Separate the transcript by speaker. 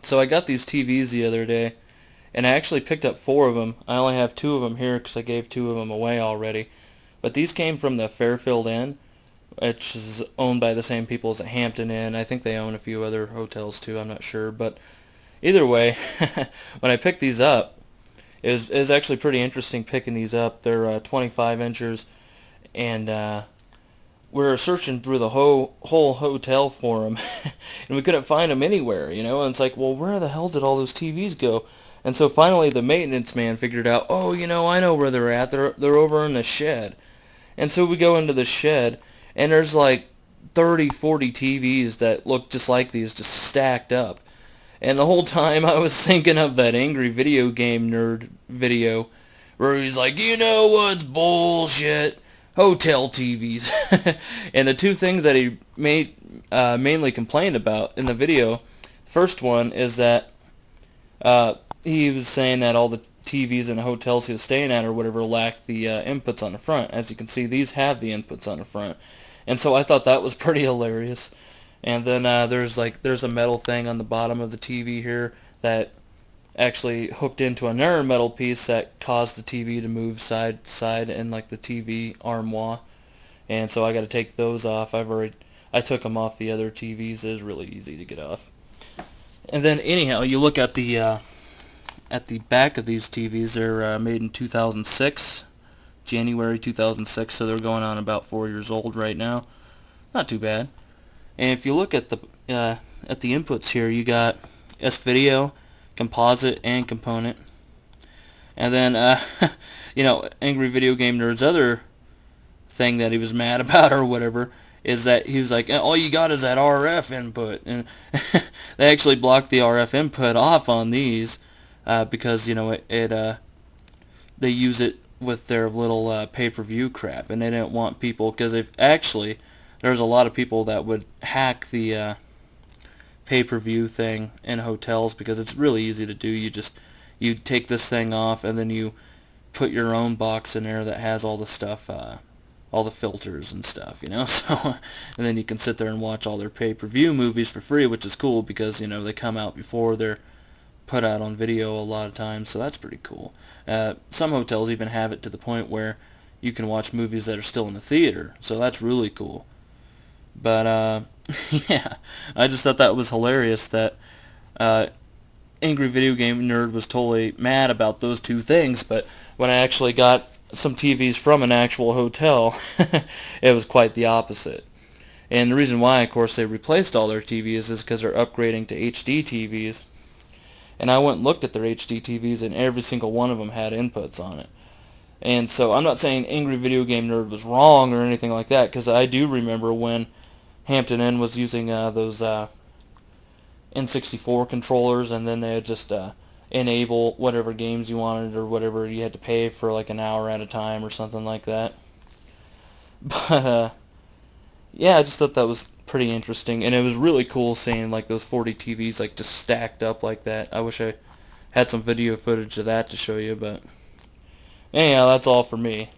Speaker 1: So I got these TVs the other day, and I actually picked up 4 of them. I only have 2 of them here because I gave 2 of them away already. But these came from the Fairfield Inn, which is owned by the same people as the Hampton Inn. I think they own a few other hotels too, I'm not sure. But either way, when I picked these up, it was actually pretty interesting picking these up. They're 25 inches, and we were searching through the whole hotel for them, and we couldn't find them anywhere, and it's like, well, where the hell did all those TVs go? And so finally the maintenance man figured out, oh, I know where they're at. They're over in the shed. And so we go into the shed, and there's like 30, 40 TVs that look just like these, just stacked up. And the whole time I was thinking of that Angry Video Game Nerd video where he's like, you know what's bullshit? Hotel TVs. And the 2 things that he mainly complained about in the video, first one is that he was saying that all the TVs in the hotels he was staying at or whatever lacked the inputs on the front. As you can see, these have the inputs on the front. And so I thought that was pretty hilarious. And then there's a metal thing on the bottom of the TV here that actually hooked into another metal piece that caused the TV to move side to side in like the TV armoire. And so I got to take those off. I took them off the other TVs. It was really easy to get off. And then anyhow, you look at the back of these TVs. They're made in 2006, January 2006, so they're going on about 4 years old right now. Not too bad. And if you look at the inputs here, you got S-Video, composite, and component. And then, Angry Video Game Nerd's other thing that he was mad about or whatever is that he was like, all you got is that RF input. And they actually blocked the RF input off on these because, they use it with their little pay-per-view crap, and they didn't want people, because there's a lot of people that would hack the pay-per-view thing in hotels because it's really easy to do. You take this thing off, and then you put your own box in there that has all the stuff, all the filters and stuff, so, and then you can sit there and watch all their pay-per-view movies for free, which is cool because, they come out before they're put out on video a lot of times, so that's pretty cool. Some hotels even have it to the point where you can watch movies that are still in the theater, so that's really cool. But, yeah, I just thought that was hilarious that Angry Video Game Nerd was totally mad about those 2 things, but when I actually got some TVs from an actual hotel, it was quite the opposite. And the reason why, of course, they replaced all their TVs is because they're upgrading to HD TVs. And I went and looked at their HD TVs, and every single one of them had inputs on it. And so I'm not saying Angry Video Game Nerd was wrong or anything like that, because I do remember when Hampton Inn was using those N64 controllers, and then they would just enable whatever games you wanted or whatever. You had to pay for like an hour at a time or something like that. But yeah, I just thought that was pretty interesting, and it was really cool seeing like those 40 TVs like just stacked up like that. I wish I had some video footage of that to show you, but anyhow, that's all for me.